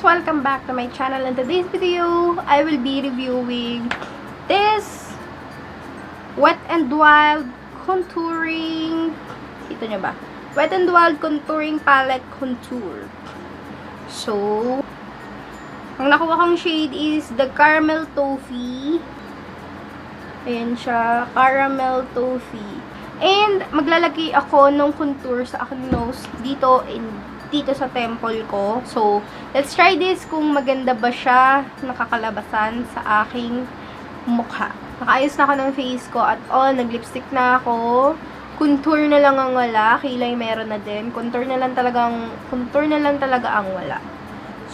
welcome back to my channel. In today's video, I will be reviewing this Wet n Wild contouring, kita nyo ba? Wet n Wild contouring palette contour. So, ang nakuha kong shade is the Caramel Toffee. Ayan siya, Caramel Toffee. And, maglalagay ako ng contour sa aking nose dito sa temple ko. So, let's try this kung maganda ba siya nakakalabasan sa aking mukha. Nakaayos na ako ng face ko at all. Nag-lipstick na ako. Contour na lang ang wala. Kilay meron na din. Contour na lang talaga ang wala.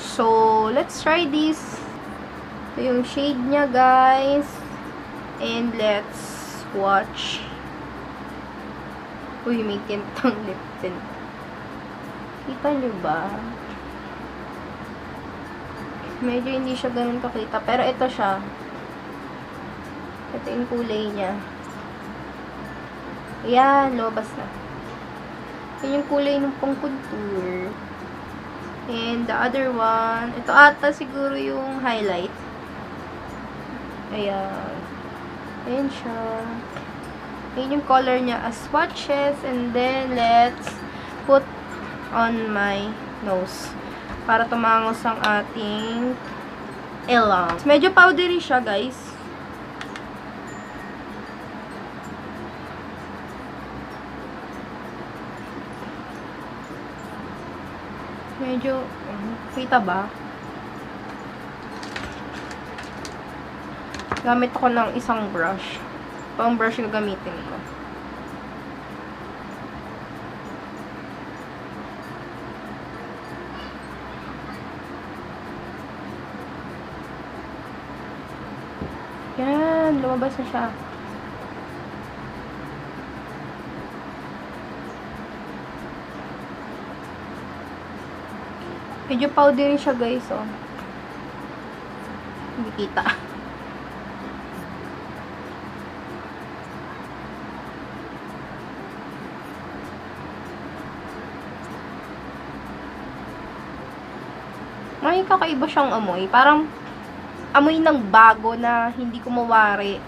So, let's try this. Ito yung shade niya, guys. And let's watch. Uy, may kintang lip tint. Kita nyo ba? Medyo hindi siya ganun kakita. Pero ito siya. Ito yung kulay niya. Ayan, lumabas na. Yan yung kulay ng pang contour. And the other one, ito ata siguro yung highlight. Ayan. Ayan siya. Ayan yung color niya as swatches. And then, let's put on my nose para tumangos ang ating ilong. Medyo powdery siya, guys. Medyo kita ba? Gamit ako ng isang brush. Pang brush yung gamitin ko. Yan, lumabas na siya. Medyo powdery siya, guys, oh. Hindi kita. May kakaiba siyang amoy. Parang amoy ng bago na hindi ko mawari.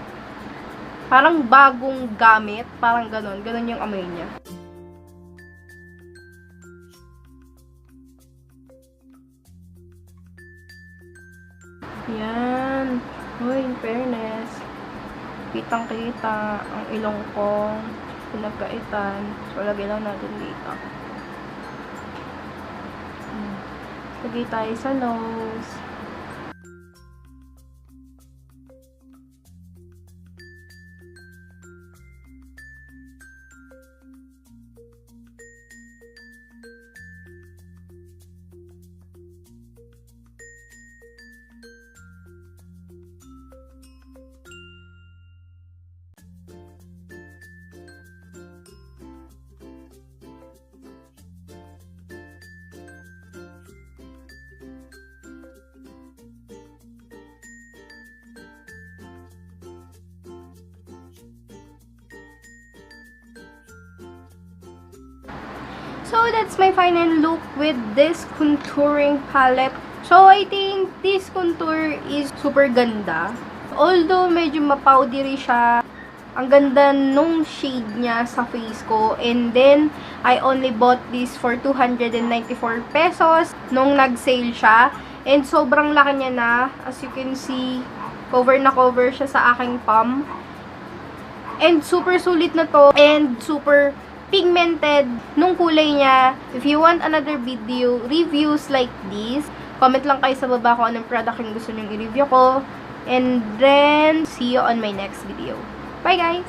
Parang bagong gamit. Parang ganon. Ganon yung amoy niya. Yan. Uy, in fairness. Kitang-kita ang ilong ko. Pinagkaitan. So, lagay lang natin dito. Lagay tayo sa nose. So, that's my final look with this contouring palette. So, I think this contour is super ganda. Although, medyo mapowdery siya, ang ganda nung shade niya sa face ko. And then, I only bought this for 294 pesos nung nag-sale siya. And sobrang laki niya na. As you can see, cover na cover siya sa aking palm. And super sulit na to. And super pigmented nung kulay niya. If you want another video, reviews like this, comment lang kayo sa baba kung anong product yung gusto nyong i-review ko. And then, see you on my next video. Bye, guys!